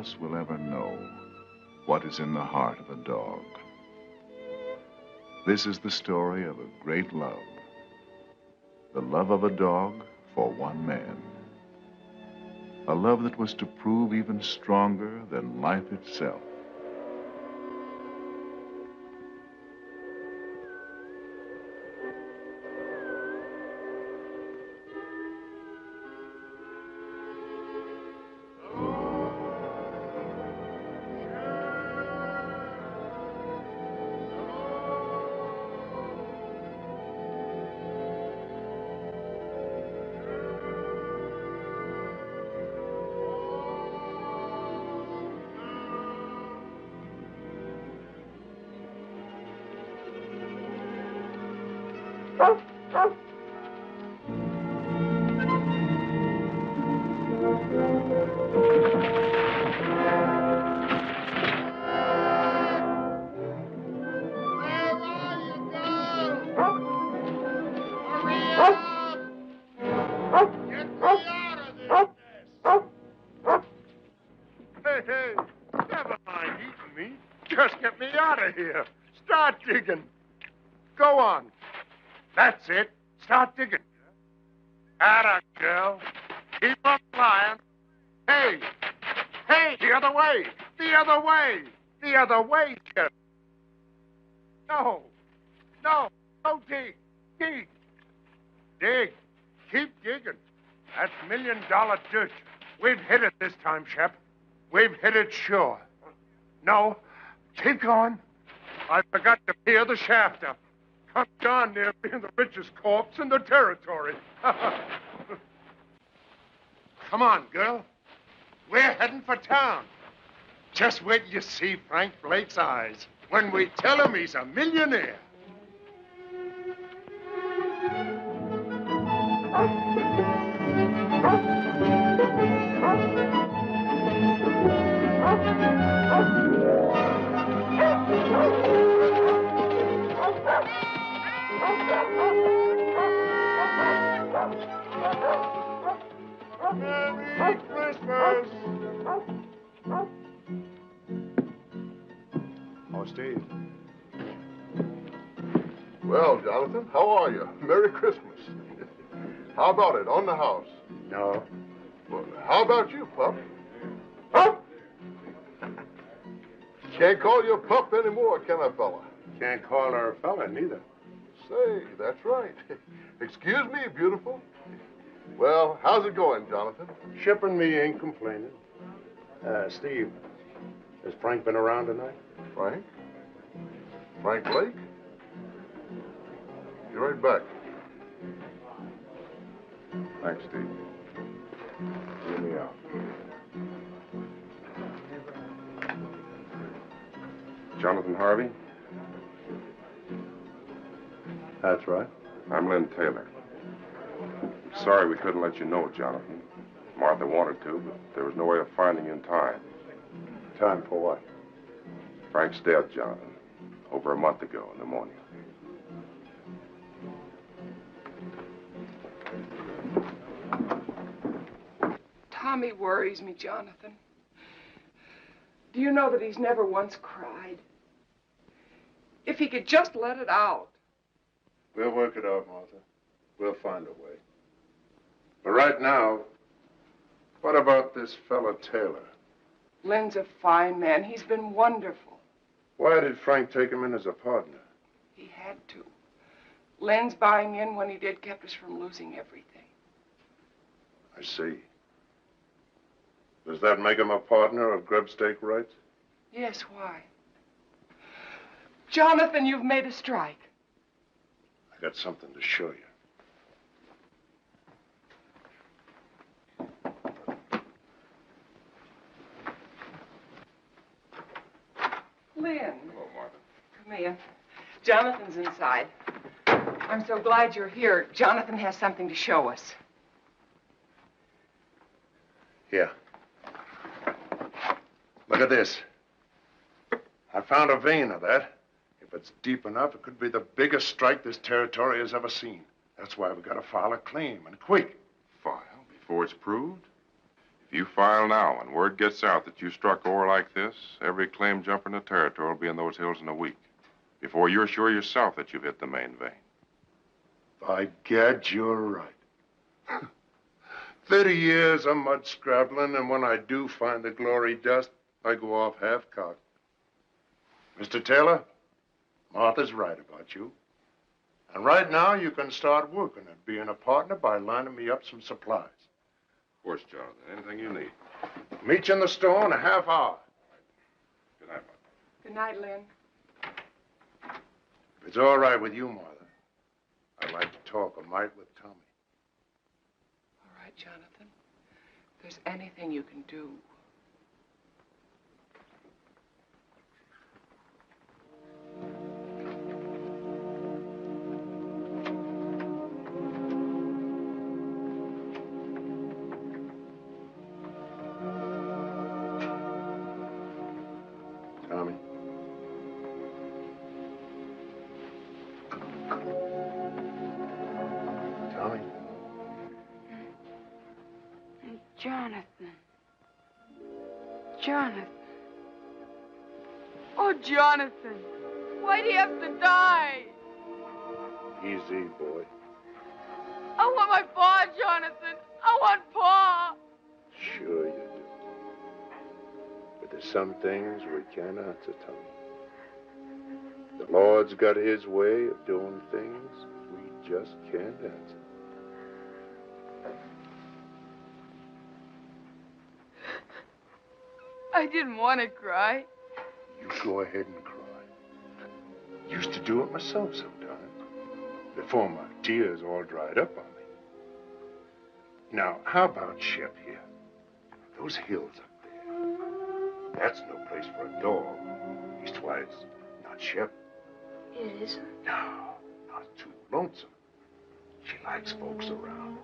us will ever know what is in the heart of a dog. This is the story of a great love. The love of a dog for one man. A love that was to prove even stronger than life itself. Here. Start digging. Go on. That's it. Start digging. Atta girl. Keep on flying. Hey. Hey, the other way. The other way. The other way, kid. No. No. Don't dig. Dig. Dig. Keep digging. That's $1 million dirt. We've hit it this time, Shep. We've hit it sure. No. Keep going. I forgot to peer the shaft up. Come down near being the richest corpse in the territory. Come on, girl. We're heading for town. Just wait till you see Frank Blake's eyes when we tell him he's a millionaire. Merry Christmas! Oh, Steve. Well, Jonathan, how are you? Merry Christmas. How about it, on the house? No. Well, how about you, pup? Pup? Can't call you a pup anymore, can I, fella? Can't call her a fella, neither. Say, that's right. Excuse me, beautiful. Well, how's it going, Jonathan? Ship and me ain't complaining. Steve, has Frank been around tonight? Frank? Frank Blake? Be right back. Thanks, Steve. Hear me out. Jonathan Harvey? That's right. I'm Lynn Taylor. I'm sorry we couldn't let you know, Jonathan. Martha wanted to, but there was no way of finding you in time. Time for what? Frank's dead, Jonathan. Over a month ago in the morning. Tommy worries me, Jonathan. Do you know that he's never once cried? If he could just let it out. We'll work it out, Martha. We'll find a way. But right now, what about this fella Taylor? Lynn's a fine man. He's been wonderful. Why did Frank take him in as a partner? He had to. Lynn's buying in when he did kept us from losing everything. I see. Does that make him a partner of grubstake rights? Yes, why? Jonathan, you've made a strike. I got something to show you. Lynn. Hello, Martha. Come here. Jonathan's inside. I'm so glad you're here. Jonathan has something to show us. Here. Look at this. I found a vein of that. If it's deep enough, it could be the biggest strike this territory has ever seen. That's why we gotta file a claim, and quick. File before it's proved? If you file now and word gets out that you struck ore like this, every claim jumper in the territory will be in those hills in a week, before you're sure yourself that you've hit the main vein. By gad, you're right. 30 years of mud scrabbling, and when I do find the glory dust, I go off half-cocked. Mr. Taylor, Martha's right about you. And right now, you can start working at being a partner by lining me up some supplies. Of course, Jonathan. Anything you need. Meet you in the store in a half hour. Good night, Martha. Good night, Lynn. If it's all right with you, Martha, I'd like to talk a mite with Tommy. All right, Jonathan. If there's anything you can do. Tommy. Tommy. Jonathan. Jonathan. Oh, Jonathan. Why'd he have to die? Easy, boy. I want my paw, Jonathan. I want paw. Sure you do. But there's some things we can't answer, Tommy. The Lord's got his way of doing things we just can't answer. I didn't want to cry. You go ahead and cry. Used to do it myself sometimes, before my tears all dried up on me. Now, how about Shep here? Those hills up there. That's no place for a dog. Leastwise, not Shep. It isn't? No, not too lonesome. She likes folks around.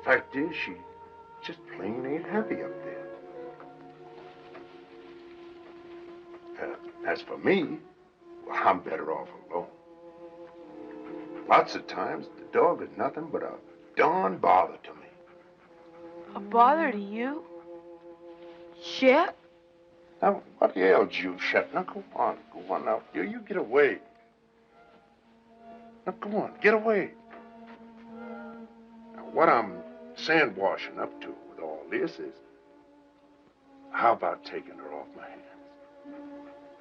Fact is, she just plain ain't happy up there. As for me, well, I'm better off alone. Lots of times, the dog is nothing but a darn bother to me. A bother to you? Shep? Now, what ails you, Shep? Now, go on now. You get away. Now, go on, get away. Now, what I'm sandwashing up to with all this is, how about taking her off my hands?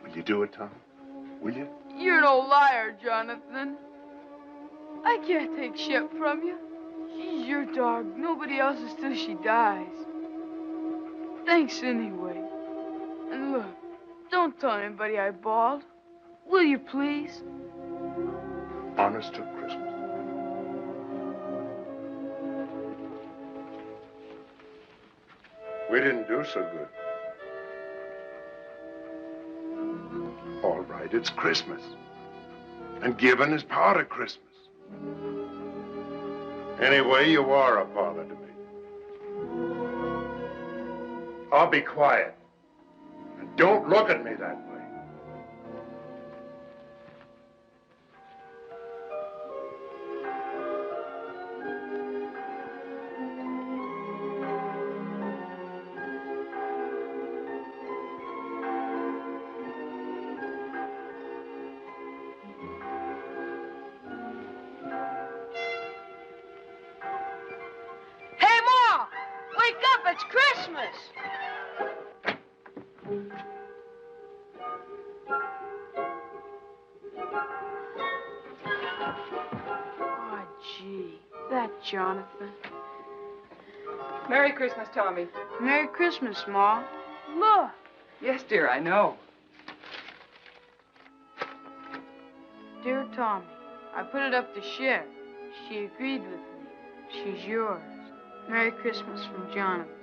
Will you do it, Tom? Will you? You're no liar, Jonathan. I can't take Shep from you. She's your dog. Nobody else's till she dies. Thanks anyway. And look, don't tell anybody I bawled. Will you, please? Honest to Christmas. We didn't do so good. All right, it's Christmas. And giving is part of Christmas. Anyway, you are a bother to me. I'll be quiet. And don't look at me that way. Hey, Ma! Wake up, it's Christmas! Oh, gee, that Jonathan. Merry Christmas, Tommy. Merry Christmas, Ma. Look. Yes, dear, I know. Dear Tommy, I put it up to Shep. She agreed with me. She's yours. Merry Christmas from Jonathan.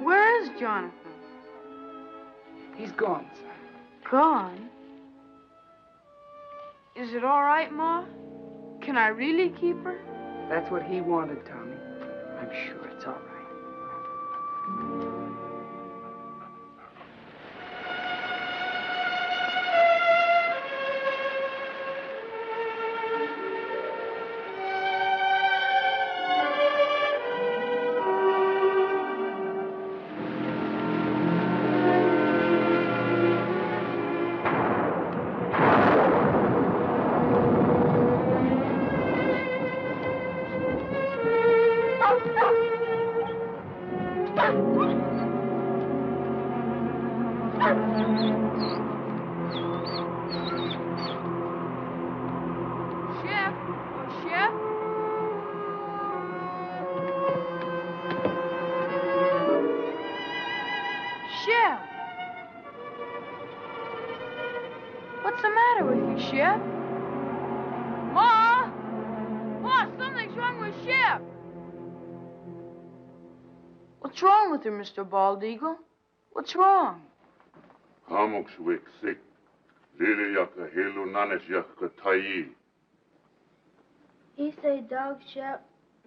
Where is Jonathan? He's gone, son. Gone? Is it all right, Ma? Can I really keep her? That's what he wanted, Tommy. I'm sure it's all right. Chef? Oh, Chef? Chef? What's the matter with you, Chef? Ma! Ma, something's wrong with Chef! What's wrong with her, Mr. Bald Eagle? What's wrong? Hamok Shwik sick. Lili Yaka Helu Nanesh Yaka Tai. He say dog shall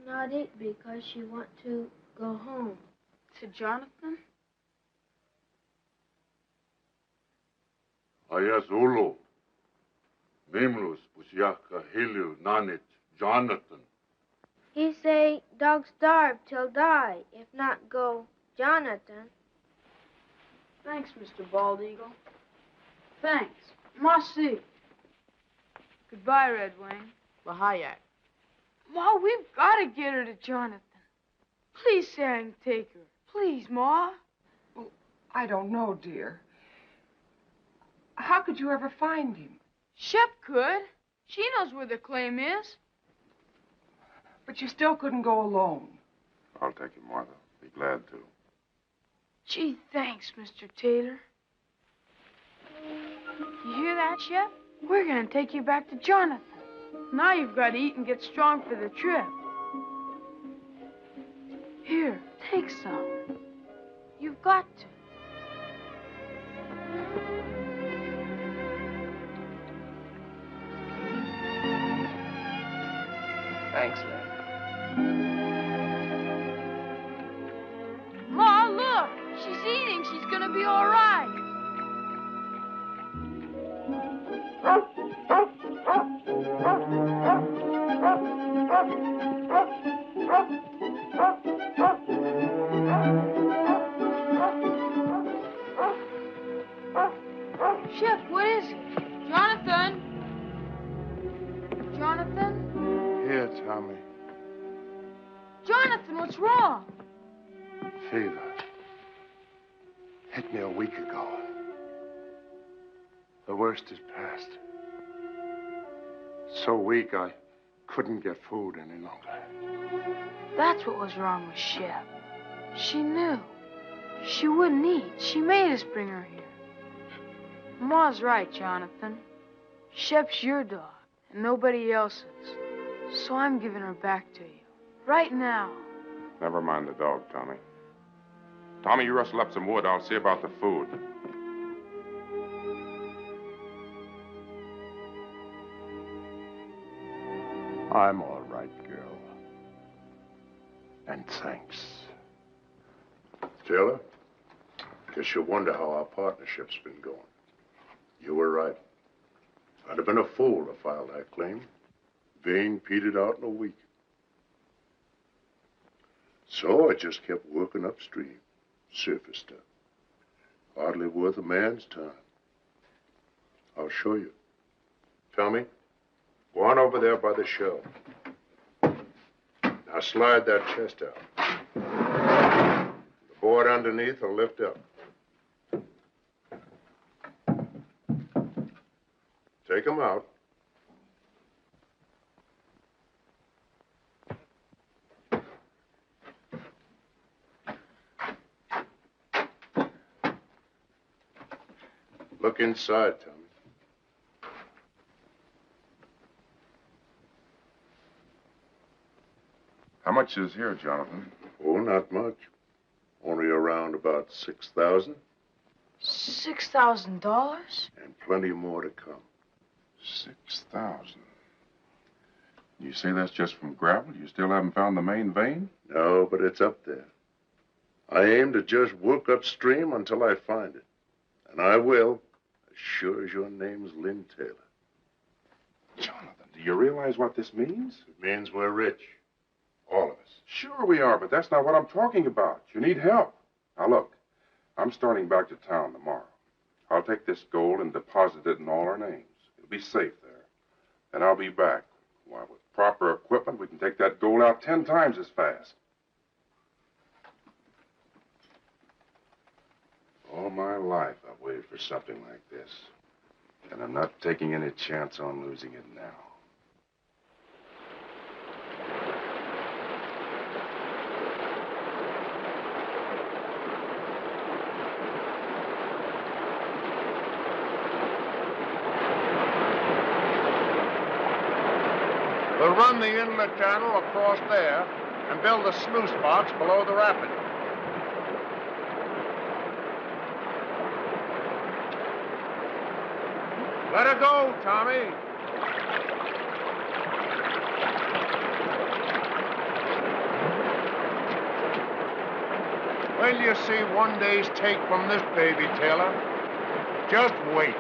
not eat because she want to go home. To Jonathan? Ayas Ulu. Mimlus Pusyaka Helu Nanit Jonathan. He say dog starve till die, if not go Jonathan. Thanks, Mr. Bald Eagle. Thanks. Merci. Goodbye, Red Wing. Bahayak. Ma, we've got to get her to Jonathan. Please say I can take her. Please, Ma. Well, I don't know, dear. How could you ever find him? Shep could. She knows where the claim is. But you still couldn't go alone. I'll take him, Martha. Be glad to. Gee, thanks, Mr. Taylor. You hear that, Shep? We're going to take you back to Jonathan. Now you've got to eat and get strong for the trip. Here, take some. You've got to. Thanks, Len. Ma, look! She's eating. She's going to be all right. Chef, what is it? Jonathan? Jonathan? Here, Tommy. Jonathan, what's wrong? Fever. Hit me a week ago. The worst is past. So weak I couldn't get food any longer. That's what was wrong with Shep. She knew. She wouldn't eat. She made us bring her here. Ma's right, Jonathan. Shep's your dog, and nobody else's. So I'm giving her back to you. Right now. Never mind the dog, Tommy. Tommy, you rustle up some wood. I'll see about the food. I'm all right, girl. And thanks. Taylor, guess you wonder how our partnership's been going. You were right. I'd have been a fool to file that claim. Vein petered out in a week. So I just kept working upstream. Surface stuff. Hardly worth a man's time. I'll show you. Tommy, go on over there by the shelf. Now slide that chest out. The board underneath will lift up. Take them out. Look inside, Tommy. How much is here, Jonathan? Oh, not much. Only around about 6,000. $6,000? And plenty more to come. 6,000. You say that's just from gravel? You still haven't found the main vein? No, but it's up there. I aim to just work upstream until I find it. And I will, as sure as your name's Lynn Taylor. Jonathan, do you realize what this means? It means we're rich. All of us. Sure we are, but that's not what I'm talking about. You need help. Now, look, I'm starting back to town tomorrow. I'll take this gold and deposit it in all our names. It'll be safe there. Then I'll be back. Why, with proper equipment, we can take that gold out 10 times as fast. Oh, my life I've waited for something like this. And I'm not taking any chance on losing it now. We'll run the inlet channel across there and build a sluice box below the rapid. Let her go, Tommy. Wait till you see one day's take from this baby, Taylor. Just wait.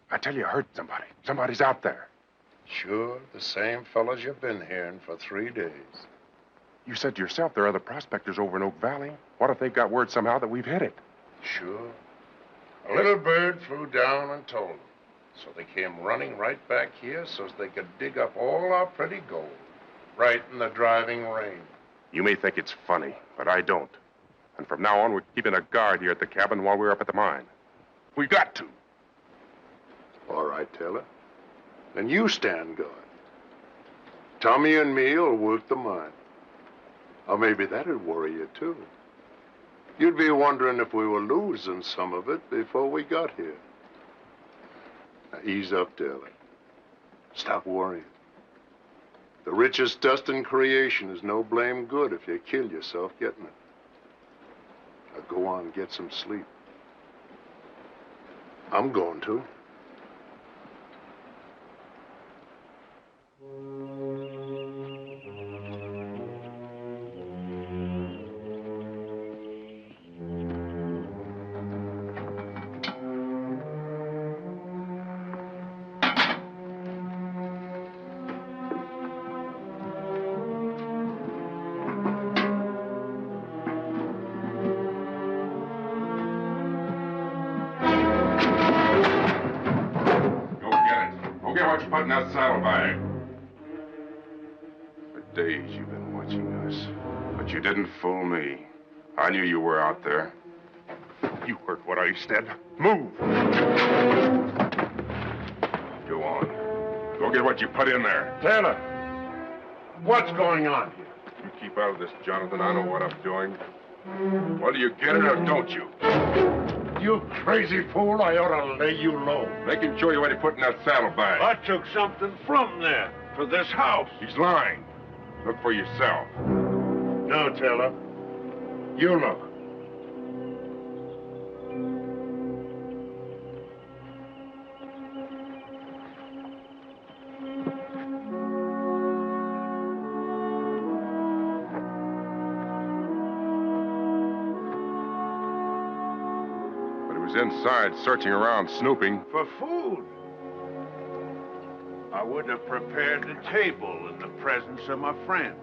I tell you, I heard somebody. Somebody's out there. Sure, the same fellas you've been hearing for 3 days. You said to yourself there are other prospectors over in Oak Valley. What if they've got word somehow that we've hit it? Sure. A little bird flew down and told them. So they came running right back here so they could dig up all our pretty gold. Right in the driving rain. You may think it's funny, but I don't. And from now on, we're keeping a guard here at the cabin while we're up at the mine. We've got to. All right, Taylor. Then you stand guard. Tommy and me will work the mine. Or maybe that'd worry you, too. You'd be wondering if we were losing some of it before we got here. Now, ease up, Taylor. Stop worrying. The richest dust in creation is no blame good if you kill yourself getting it. Now, go on and get some sleep. I'm going to. Put in that saddlebag. For days you've been watching us, but you didn't fool me. I knew you were out there. You heard what I said. Move! Go on. Go get what you put in there. Taylor, what's going on here? You keep out of this, Jonathan. I know what I'm doing. Whether you get it or don't you. You crazy fool, I ought to lay you low. Make him show you what he put in that saddlebag. I took something from there for this house. He's lying. Look for yourself. No, Taylor. You look. Inside, searching around, snooping. For food. I would have prepared the table in the presence of my friends.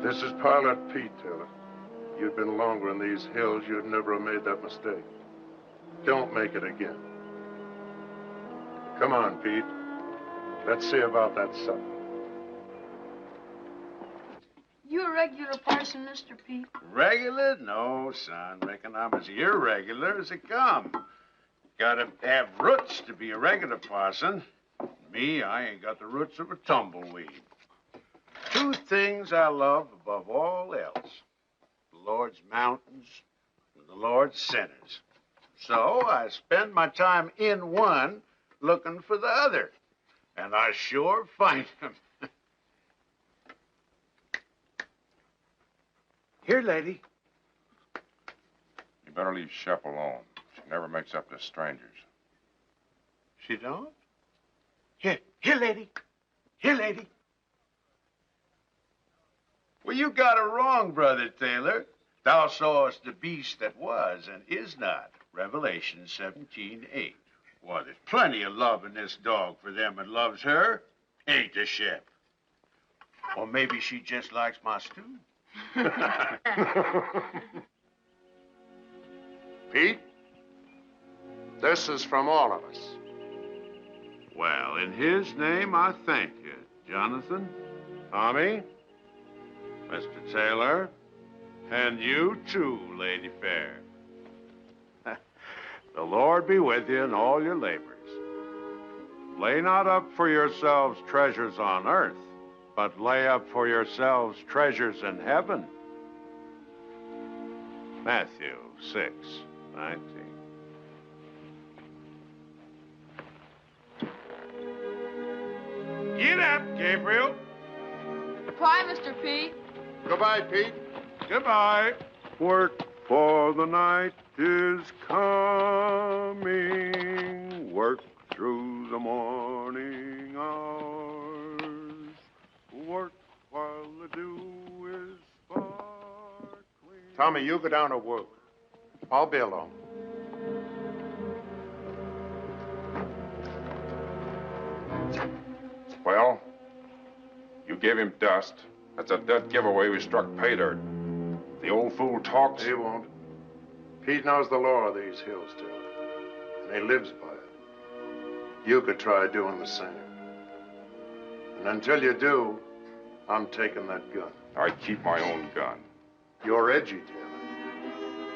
This is Pilot Pete, Taylor. You'd been longer in these hills, you'd never have made that mistake. Don't make it again. Come on, Pete. Let's see about that supper. You a regular parson, Mr. Pete? Regular? No, son. Reckon I'm as irregular as it comes. Gotta have roots to be a regular parson. Me, I ain't got the roots of a tumbleweed. Two things I love above all else. The Lord's mountains and the Lord's sinners. So I spend my time in one looking for the other. And I sure find them. Here, lady. You better leave Shep alone. She never makes up to strangers. She don't? Here, lady. Here, lady. Well, you got it wrong, Brother Taylor. Thou sawest the beast that was and is not. Revelation 17:8. Well, there's plenty of love in this dog for them that loves her. Ain't the Shep? Or maybe she just likes my stew. Pete, this is from all of us. Well, in his name, I thank you, Jonathan, Tommy, Mr. Taylor, and you too, Lady Fair. The Lord be with you in all your labors. Lay not up for yourselves treasures on earth, but lay up for yourselves treasures in heaven. Matthew 6:19. Get up, Gabriel. Bye, Mr. Pete. Goodbye, Pete. Goodbye. Work for the night is coming. Work through the morning hours. Work while the dew is sparkling. Tommy, you go down to work. I'll be along. Well, you gave him dust. That's a dead giveaway we struck pay dirt. The old fool talks. He won't. Pete knows the law of these hills, too. And he lives by it. You could try doing the same. And until you do, I'm taking that gun. I keep my own gun. You're edgy, Taylor.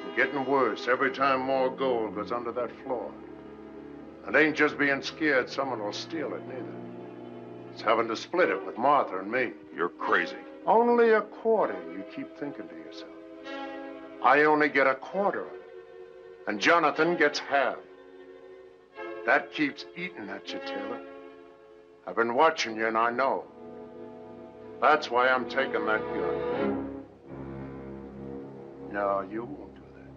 And getting worse every time more gold goes under that floor. It ain't just being scared someone will steal it, neither. It's having to split it with Martha and me. You're crazy. Only a quarter, you keep thinking to yourself. I only get a quarter of it. And Jonathan gets half. That keeps eating at you, Taylor. I've been watching you and I know. That's why I'm taking that gun. No, you won't do that.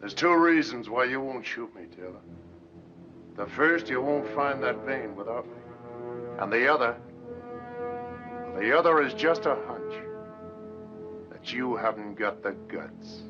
There's two reasons why you won't shoot me, Taylor. The first, you won't find that vein without me. And the other is just a hunch that you haven't got the guts.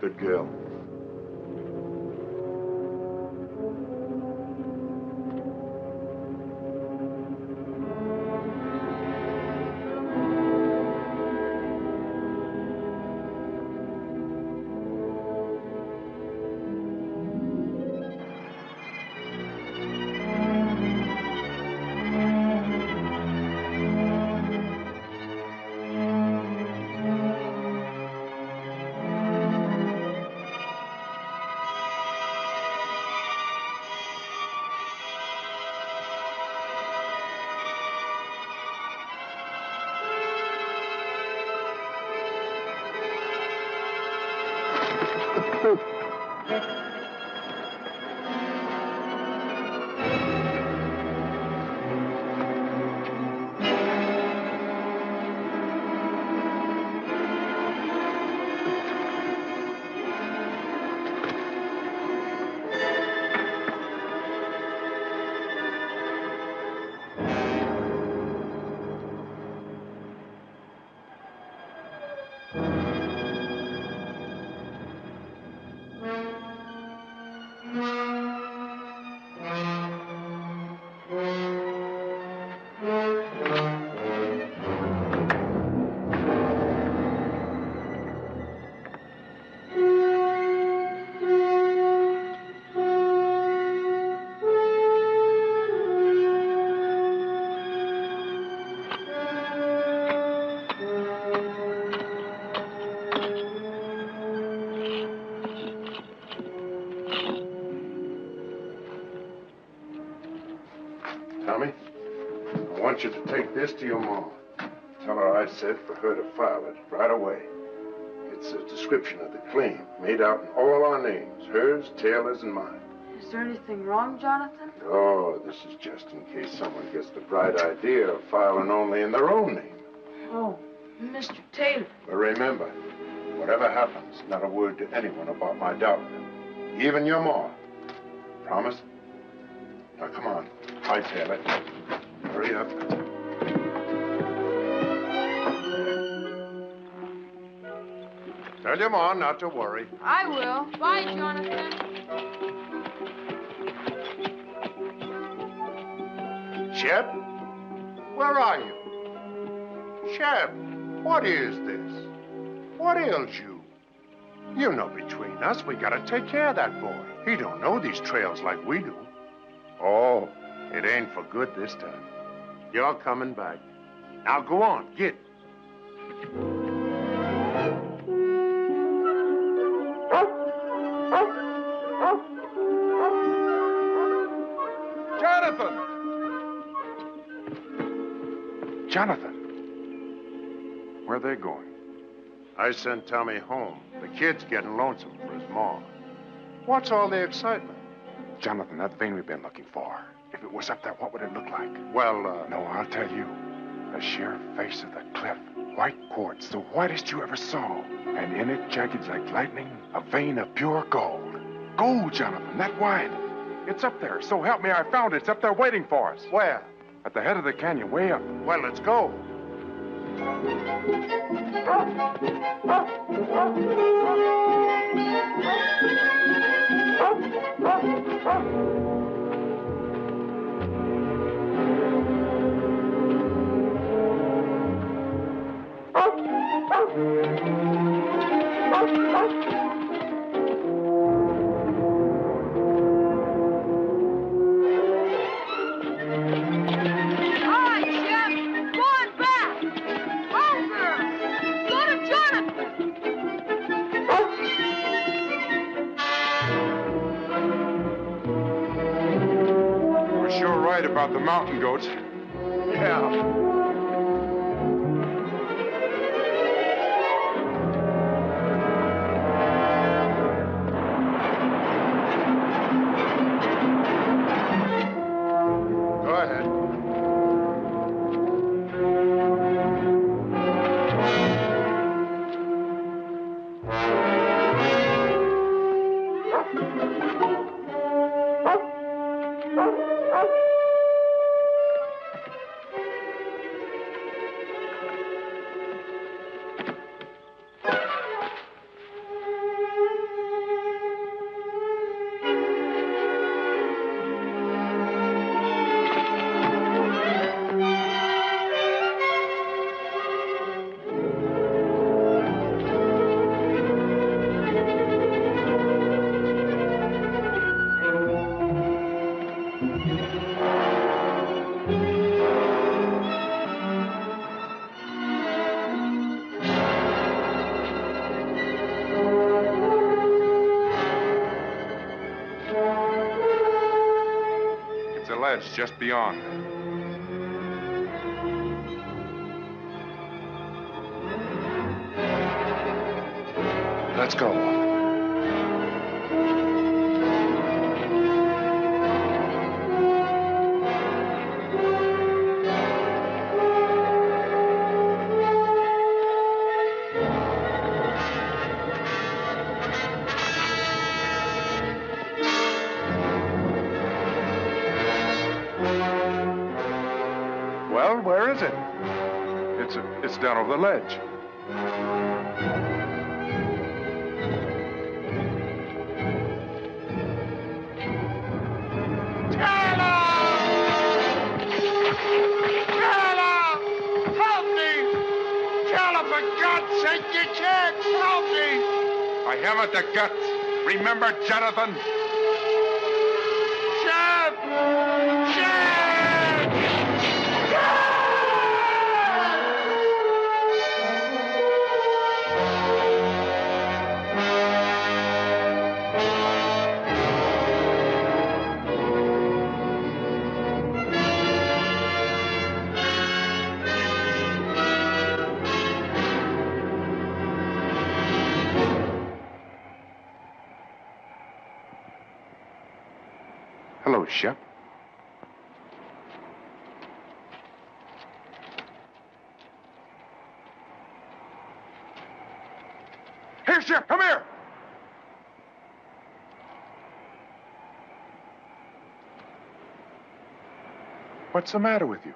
Good girl. Tommy, I want you to take this to your mom. Tell her I said for her to file it right away. It's a description of the claim, made out in all our names, hers, Taylor's, and mine. Is there anything wrong, Jonathan? Oh, this is just in case someone gets the bright idea of filing only in their own name. Oh, Mr. Taylor. But remember, whatever happens, not a word to anyone about my daughter. Even your ma. Promise? Now, come on. Hightail it. Hurry up. Tell your ma not to worry. I will. Bye, Jonathan. Shep? Where are you? Shep, what is this? What ails you? You know between us, we gotta take care of that boy. He don't know these trails like we do. Oh, it ain't for good this time. You're coming back. Now go on, get. Jonathan! Jonathan! Where are they going? I sent Tommy home. The kid's getting lonesome for his mom. What's all the excitement? Jonathan, that vein we've been looking for. If it was up there, what would it look like? Well, No, I'll tell you. The sheer face of the cliff. White quartz, the whitest you ever saw. And in it, jagged like lightning, a vein of pure gold. Gold, Jonathan, that wide. It's up there. So help me, I found it. It's up there waiting for us. Where? At the head of the canyon, way up. Well, let's go. About the mountain goats. Yeah. Go ahead. Just beyond. Let's go. Well, where is it? It's down over the ledge. You can't help me! I haven't the guts. Remember, Jonathan? Sheriff! Sheriff! Hello, Shep. Here, Shep, come here! What's the matter with you?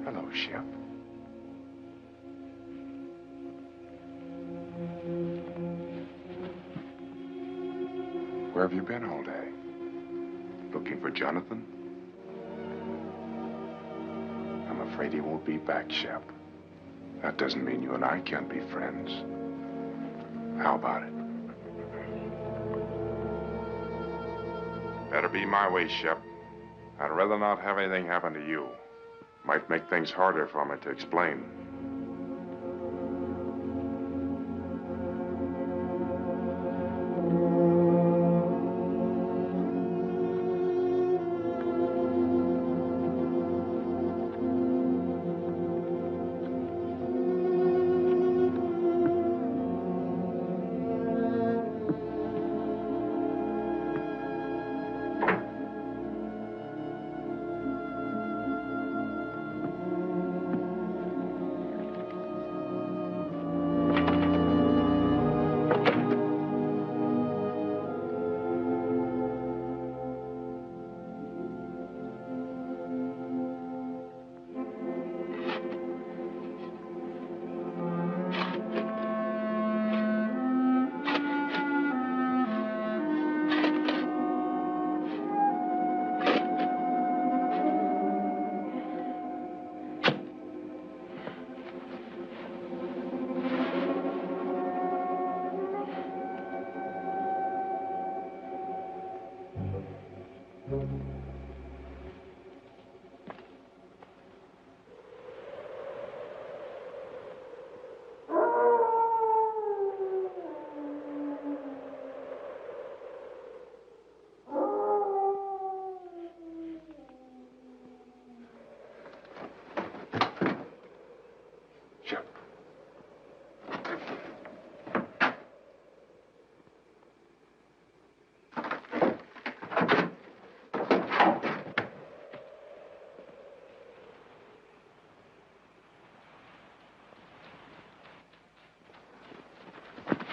Hello, Shep. Where have you been all day? Looking for Jonathan? I'm afraid he won't be back, Shep. That doesn't mean you and I can't be friends. How about it? Better be my way, Shep. I'd rather not have anything happen to you. Might make things harder for me to explain.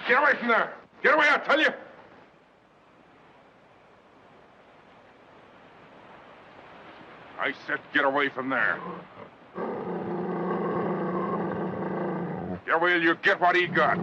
Get away from there. Get away, I tell you. I said get away from there. Yeah, will you get what he got?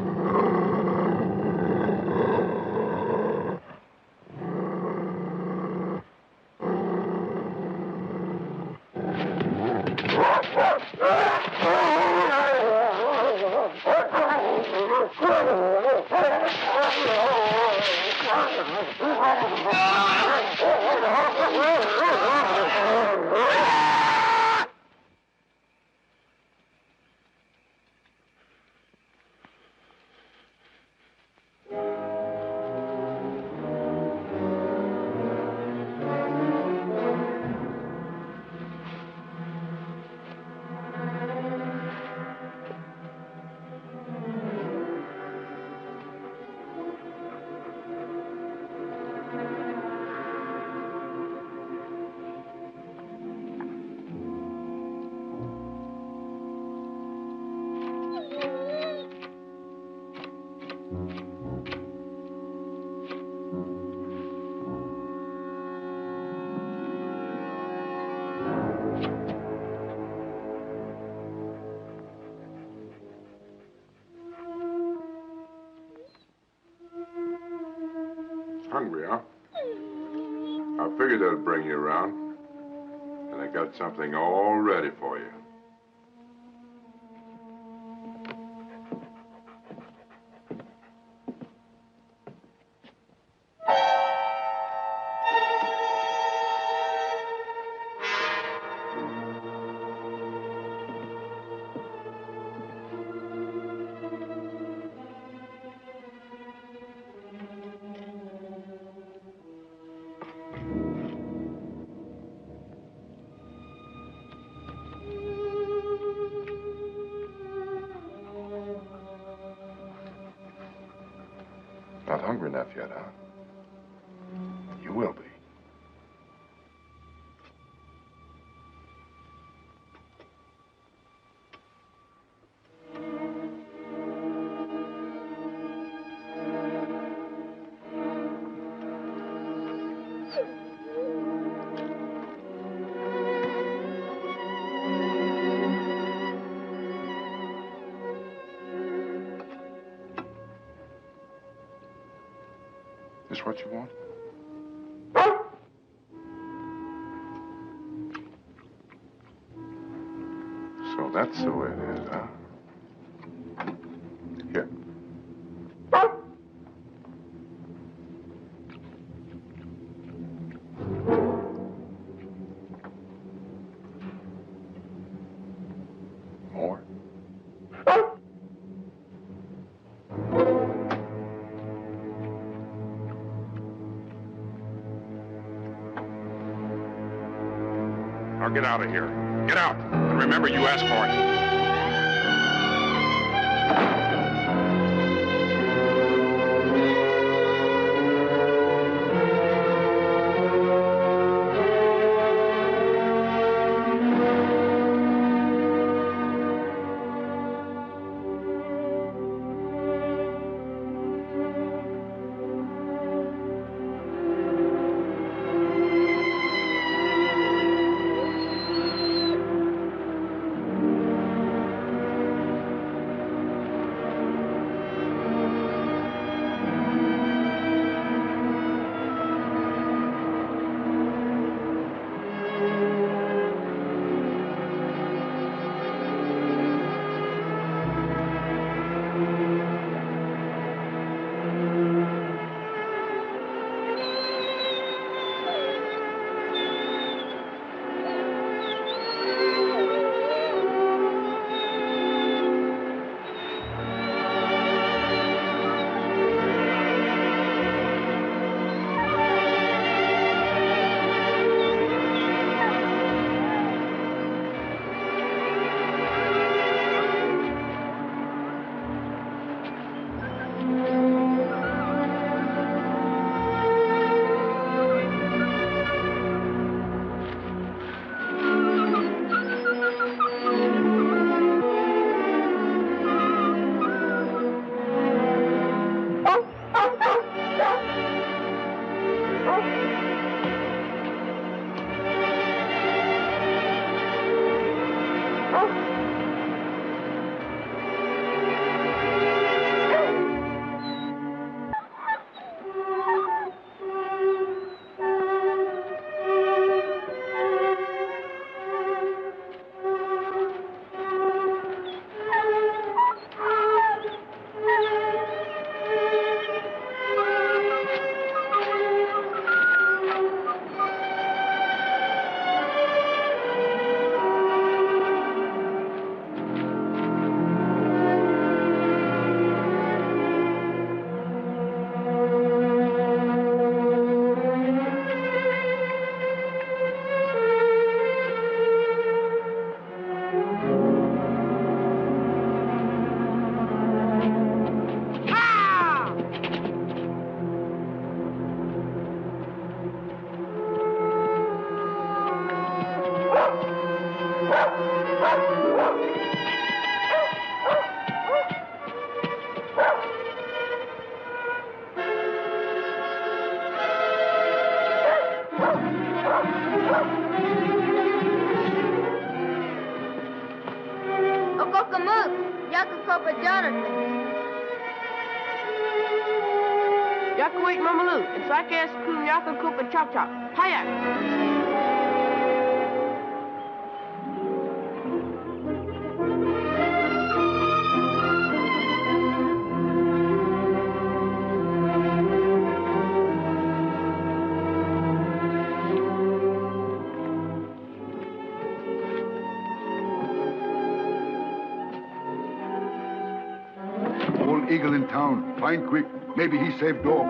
Hungry, huh? I figured that'd bring you around. And I got something all ready for you. Not hungry enough yet, huh? You will be. This what you want? So that's the way it is, huh? Here. More? Now get out of here. Get out. And remember, you asked for it. Kokomook, Yakakopa Jonathan. Yakawait Mamalu, and Sakas Kun Yakakopa Chop Chop. Hiya! Eagle in town. Find quick. Maybe he saved dog.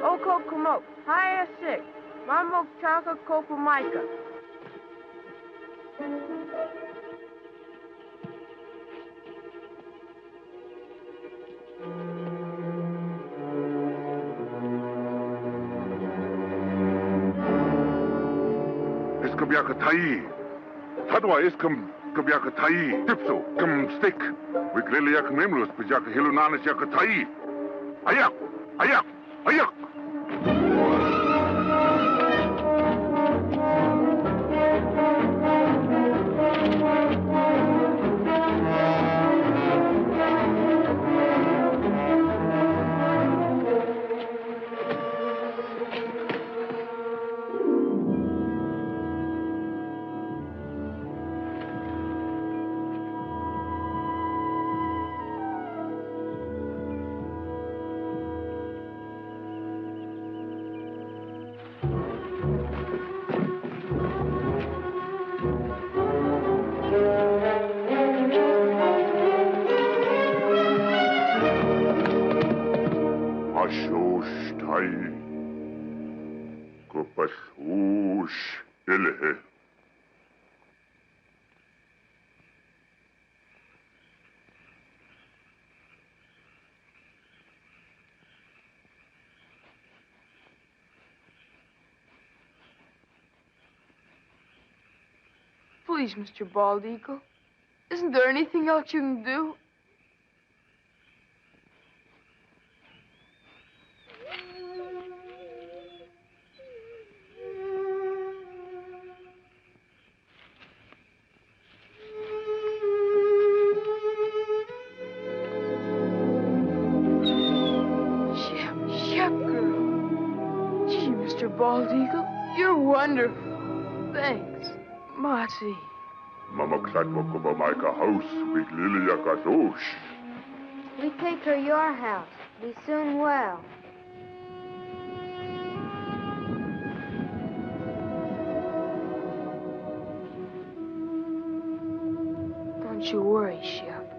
Oko Kumok, Haya Sik, Mambo Chaka Kopa Micah. Iskam Yakatai. Tadwa Iskam Yakatai. Tipso, Kam Stick. Wiklili Yakamimlus, Pajaka Hilunanis Yakatai. Ayak! Ayak! Ayak! Please, Mr. Bald Eagle. Isn't there anything else you can do? Shep girl. Gee, Mr. Bald Eagle, you're wonderful. Thanks. Marty. Mama Klatwakova Micah house with Lily Yakazosh. We take her your house. Be soon well. Don't you worry, Shep.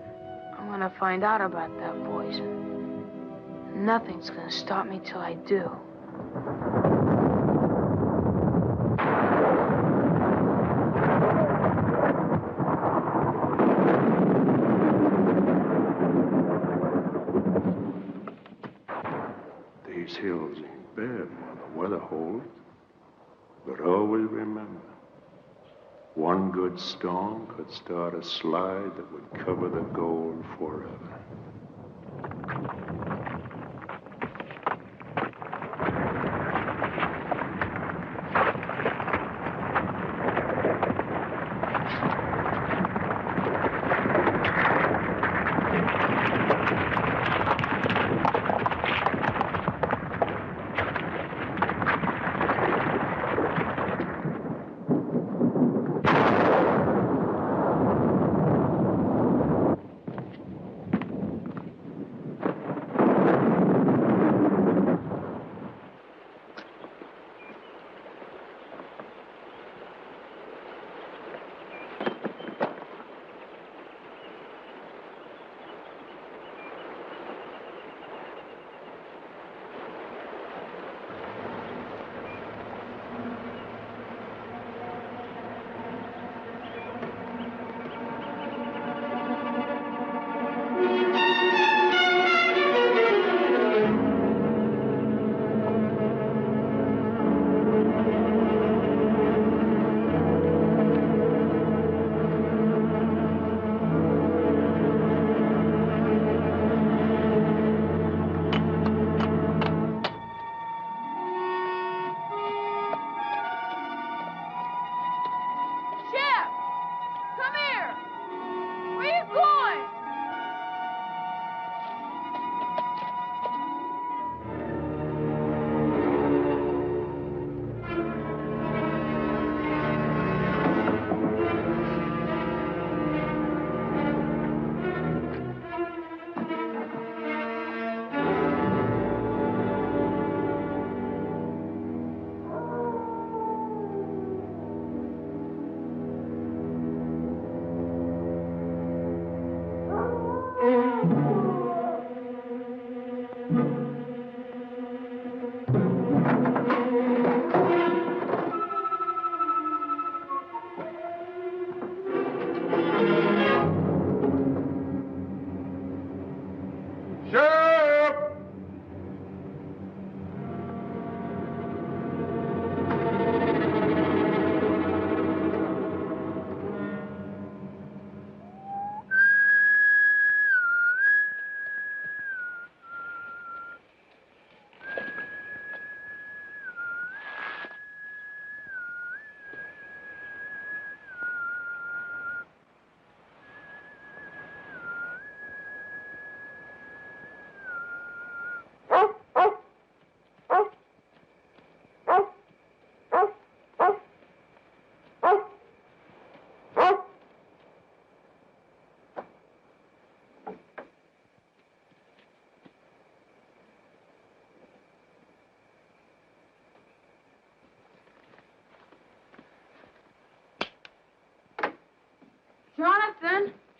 I'm gonna find out about that poison. Nothing's gonna stop me till I do. These hills ain't bad while the weather holds. But always remember, one good storm could start a slide that would cover the gold forever.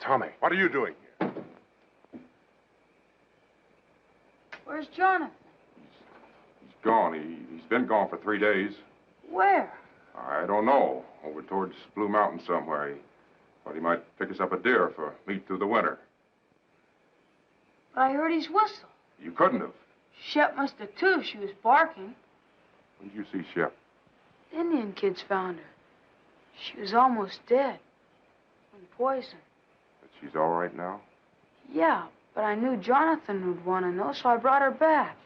Tommy, what are you doing here? Where's Jonathan? He's gone. He's been gone for 3 days. Where? I don't know. Over towards Blue Mountain somewhere. He thought he might pick us up a deer for meat through the winter. But I heard his whistle. You couldn't have. Shep must have too if she was barking. When did you see Shep? The Indian kids found her. She was almost dead. From poison. But she's all right now? Yeah, but I knew Jonathan would want to know, so I brought her back.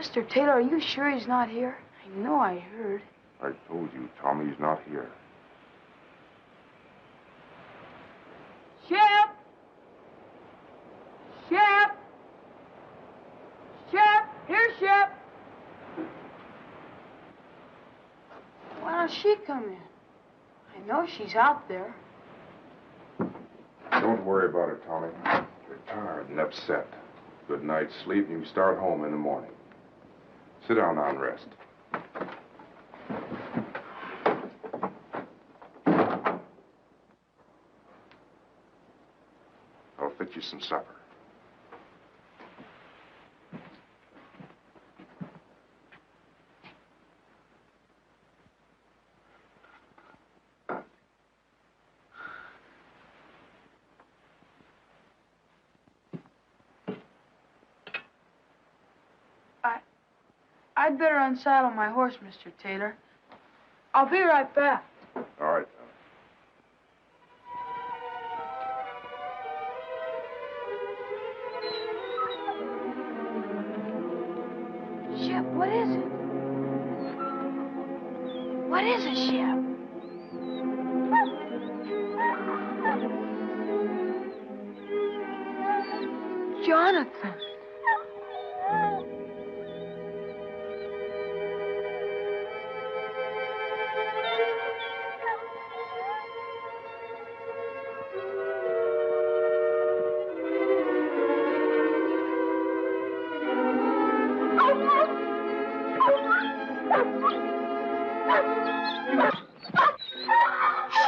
Mr. Taylor, are you sure he's not here? I know I heard. I told you, Tommy's not here. Shep! Shep! Shep! Here, Shep! Why don't she come in? I know she's out there. Don't worry about her, Tommy. You're tired and upset. Good night's sleep, and you can start home in the morning. Sit down now and rest. I'll fix you some supper. I'd better unsaddle my horse, Mr. Taylor. I'll be right back. All right, Tommy. Shep, what is it? What is it, Shep? Jonathan.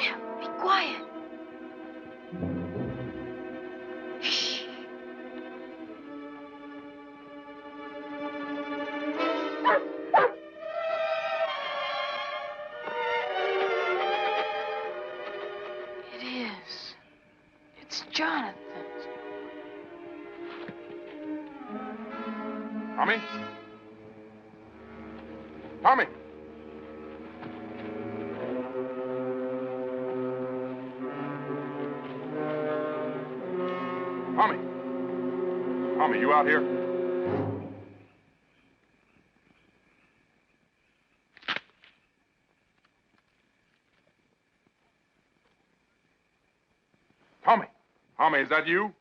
Shep, be quiet. Shh. It is. It's Jonathan. Tommy? Tommy! Tommy! Tommy, you out here? Tommy! Tommy, is that you?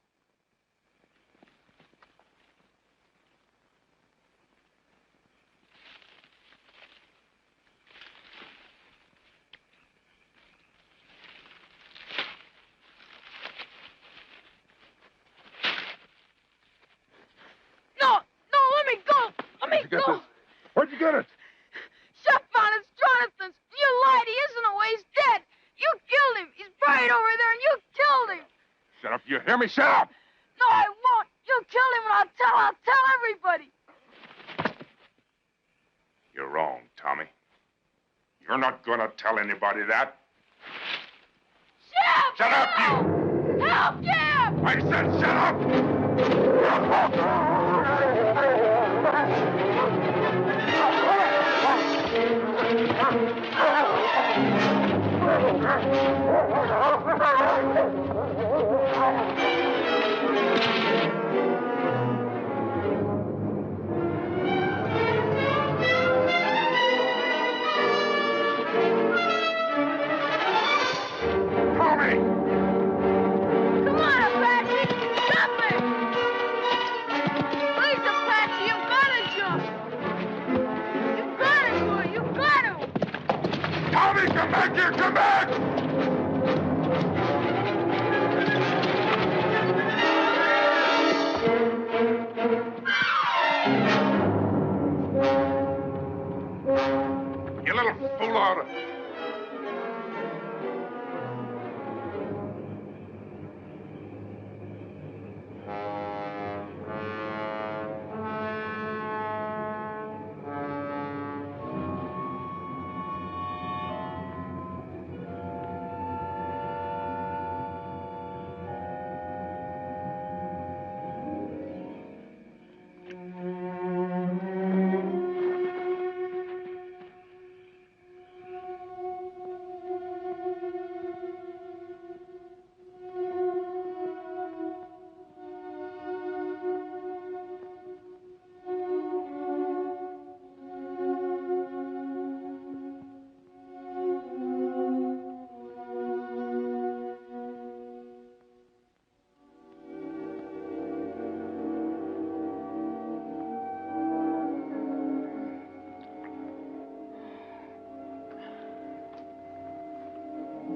Where'd you get it? Shep found it's Jonathan's. You lied. He isn't away. He's dead. You killed him. He's buried over there, and you killed him. Shut up. You hear me? Shut up! No, I won't. You killed him, and I'll tell everybody. You're wrong, Tommy. You're not gonna tell anybody that. Shep! Shut up, you! Help, Shep! I said shut up! Tommy! Come on, Apache! Jump it! Please, Apache, you've got to jump! You've got to do it! You've got to! Tommy, come back here! Come back! You little fool out of...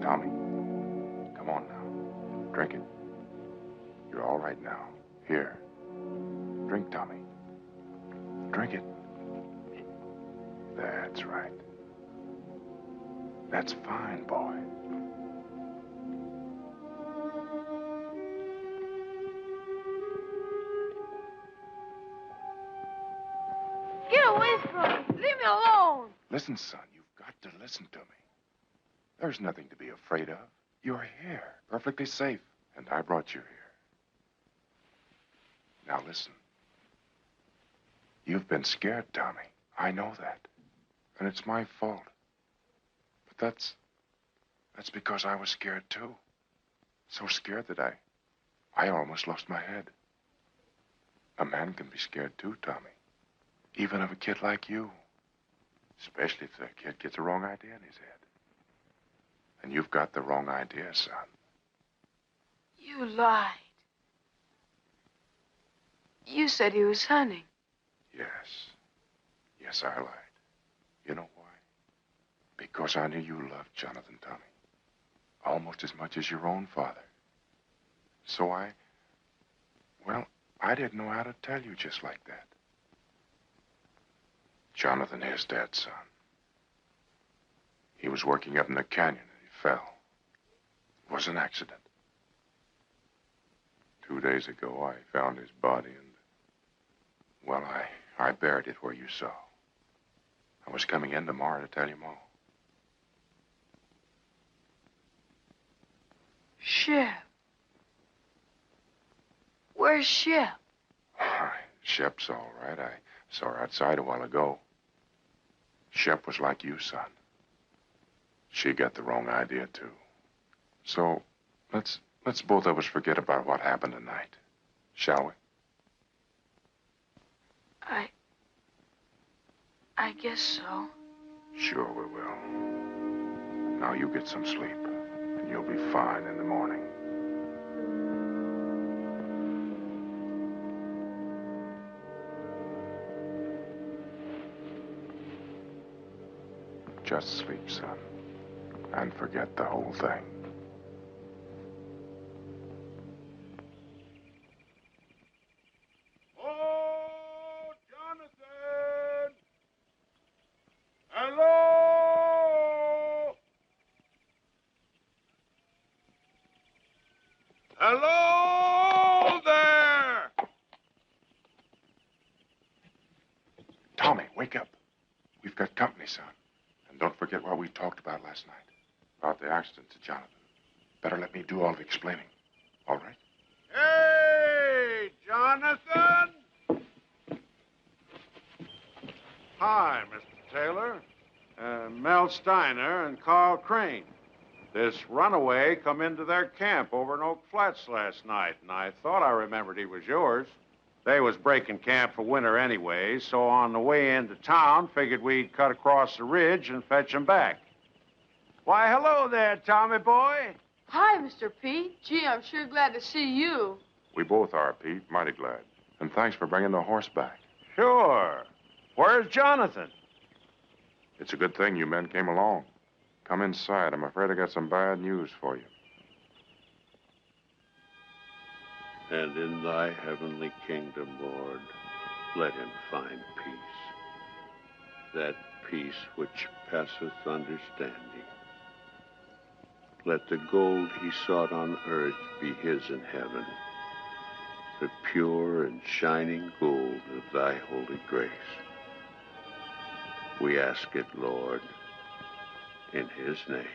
Tommy, come on now. Drink it. You're all right now. Here. Drink, Tommy. Drink it. That's right. That's fine, boy. Get away from me. Leave me alone. Listen, son, you've got to listen to me. There's nothing to be afraid of. You're here, perfectly safe, and I brought you here. Now listen. You've been scared, Tommy. I know that. And it's my fault. But that's because I was scared too. So scared that I almost lost my head. A man can be scared too, Tommy. Even of a kid like you. Especially if the kid gets the wrong idea in his head. And you've got the wrong idea, son. You lied. You said he was hunting. Yes. Yes, I lied. You know why? Because I knew you loved Jonathan, Tommy. Almost as much as your own father. So I didn't know how to tell you just like that. Jonathan is dead, son. He was working up in the canyon and he fell. It was an accident. 2 days ago, I found his body and, well, I buried it where you saw. I was coming in tomorrow to tell you more. Shep. Where's Shep? Shep's all right. I saw her outside a while ago. Shep was like you, son. She got the wrong idea, too. So, let's both of us forget about what happened tonight. Shall we? I guess so. Sure we will. Now you get some sleep, and you'll be fine in the morning. Just sleep, son, and forget the whole thing. Oh, Jonathan! Hello! Hello there! Tommy, wake up. We've got company, son. And don't forget what we talked about last night. About the accident to Jonathan. Better let me do all the explaining. All right? Hey, Jonathan! Hi, Mr. Taylor. Mel Steiner and Carl Crane. This runaway come into their camp over in Oak Flats last night, and I thought I remembered he was yours. They was breaking camp for winter anyway, so on the way into town, figured we'd cut across the ridge and fetch him back. Why, hello there, Tommy boy. Hi, Mr. Pete. Gee, I'm sure glad to see you. We both are, Pete. Mighty glad. And thanks for bringing the horse back. Sure. Where's Jonathan? It's a good thing you men came along. Come inside. I'm afraid I got some bad news for you. And in thy heavenly kingdom, Lord, let him find peace. That peace which passeth understanding. Let the gold he sought on earth be his in heaven. The pure and shining gold of thy holy grace. We ask it, Lord, in his name.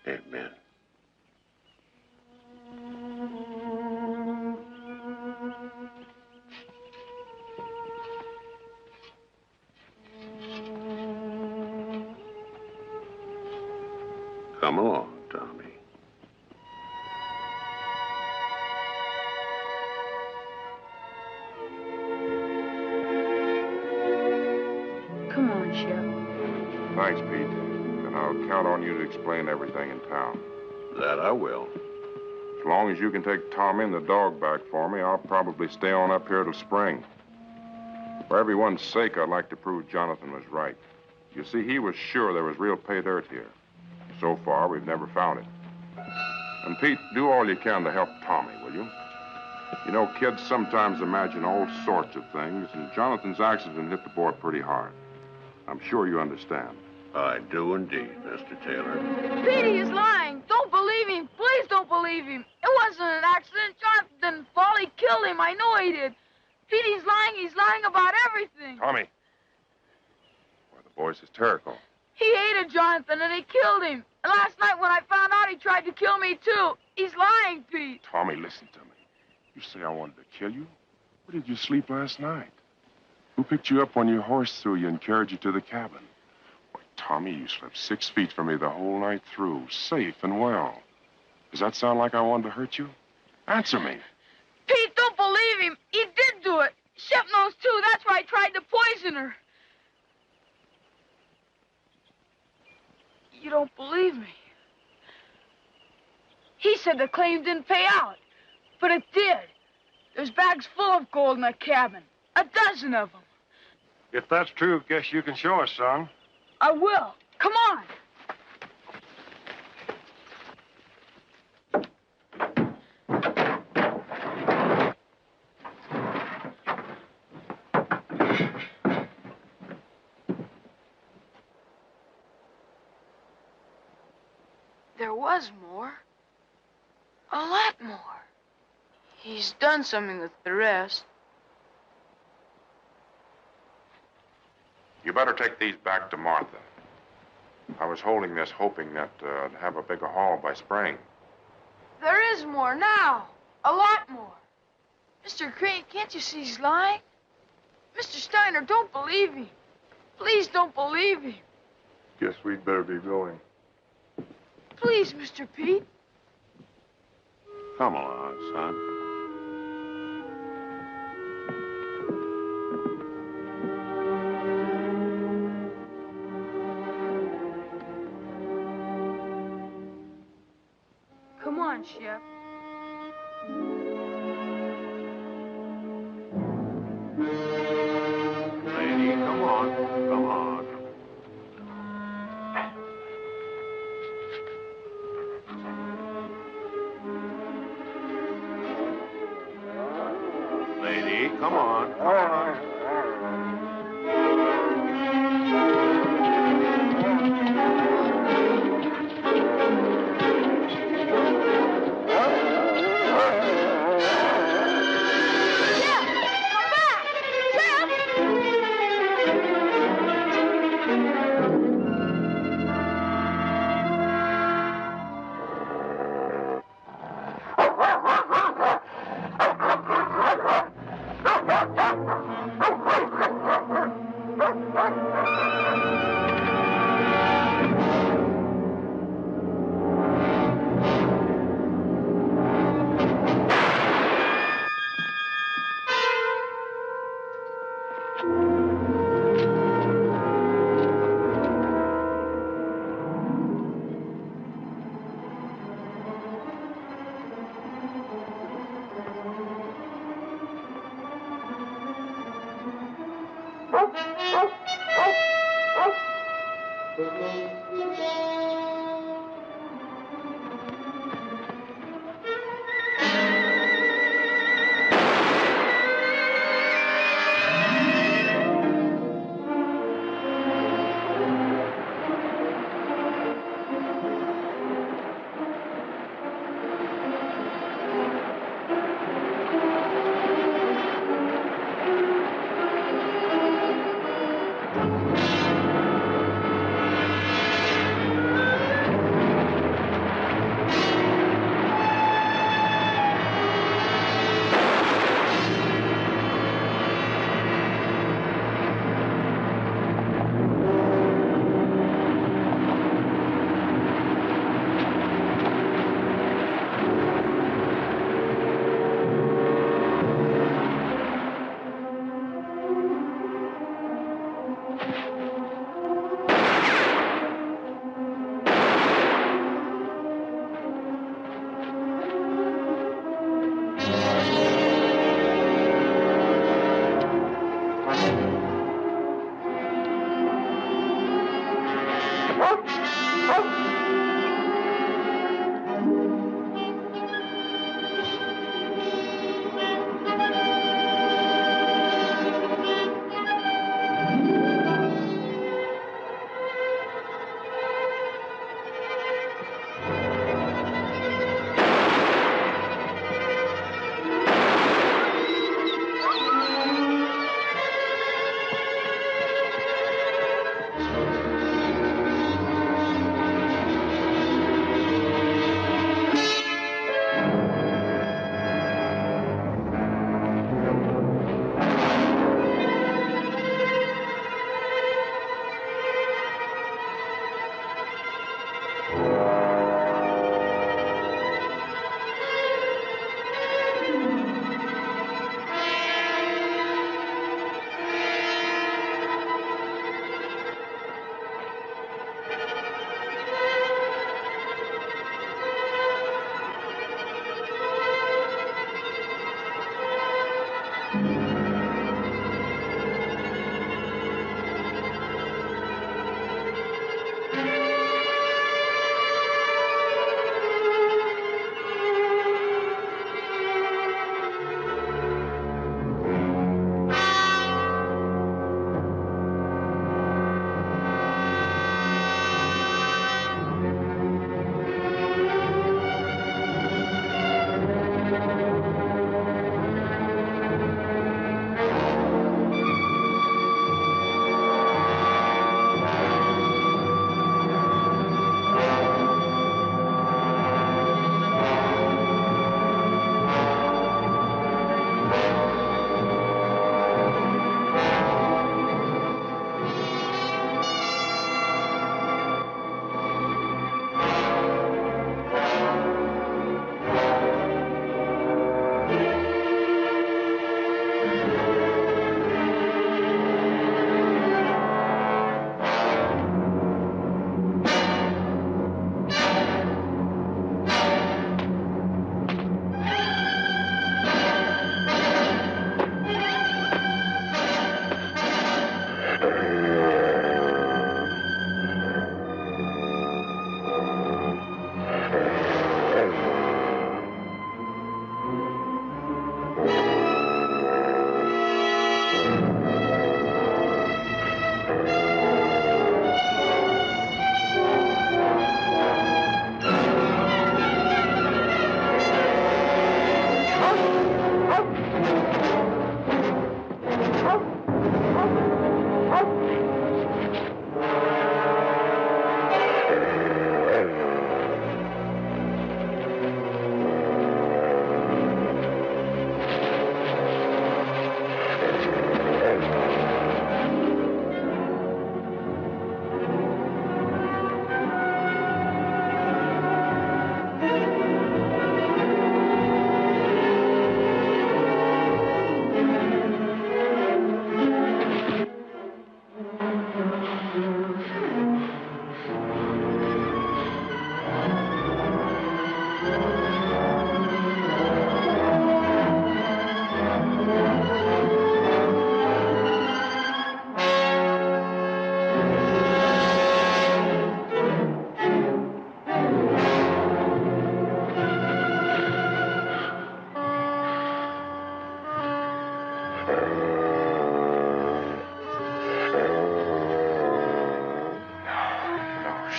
Amen. Come along, Tommy. Come on, Shep. Thanks, Pete. And I'll count on you to explain everything in town. That I will. As long as you can take Tommy and the dog back for me, I'll probably stay on up here till spring. For everyone's sake, I'd like to prove Jonathan was right. You see, he was sure there was real pay dirt here. So far, we've never found it. And Pete, do all you can to help Tommy, will you? You know, kids sometimes imagine all sorts of things, and Jonathan's accident hit the boy pretty hard. I'm sure you understand. I do indeed, Mr. Taylor. Petey is lying. Don't believe him. Please don't believe him. It wasn't an accident. Jonathan didn't fall. He killed him. I know he did. Petey's lying. He's lying about everything. Tommy. Boy, the boy's hysterical. He hated Jonathan, and he killed him. And last night when I found out, he tried to kill me, too. He's lying, Pete. Tommy, listen to me. You say I wanted to kill you? Where did you sleep last night? Who picked you up when your horse threw you and carried you to the cabin? Why, Tommy, you slept 6 feet from me the whole night through, safe and well. Does that sound like I wanted to hurt you? Answer me. Pete, don't believe him. He did do it. Shep knows, too. That's why I tried to poison her. You don't believe me. He said the claim didn't pay out, but it did. There's bags full of gold in the cabin. 12 of them. If that's true, guess you can show us, son. I will. Come on. There was more. A lot more. He's done something with the rest. You better take these back to Martha. I was holding this hoping that I'd have a bigger haul by spring. There is more now. A lot more. Mr. Crane, can't you see he's lying? Mr. Steiner, don't believe him. Please don't believe him. Guess we'd better be going. Please, Mr. Pete. Come along, son. Come on, Shep. Lady, come on. Come on. Lady, come on. Come on.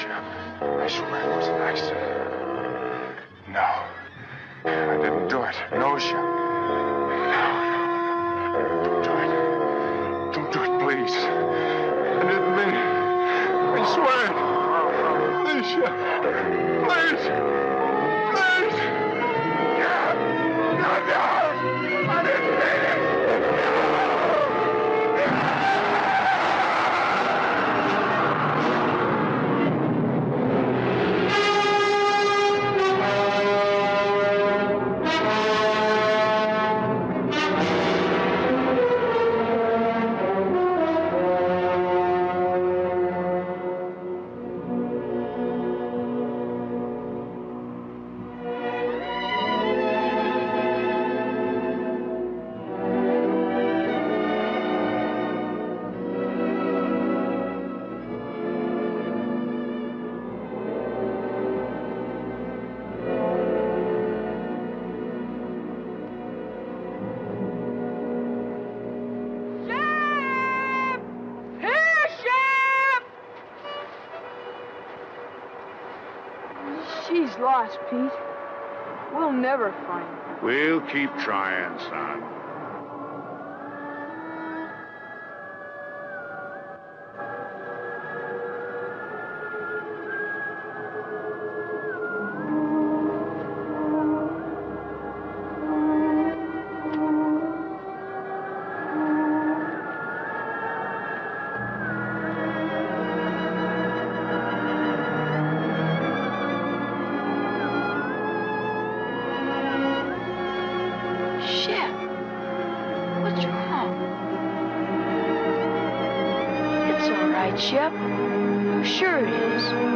Shep. I swear it was an accident. No. I didn't do it. No, Shep. No. Don't do it. Don't do it, please. I didn't mean it. I swear it. Please, Shep. Please. Please. Yeah. No, no. I didn't mean it. She's lost, Pete. We'll never find her. We'll keep trying, son. Shep, I'm sure it is.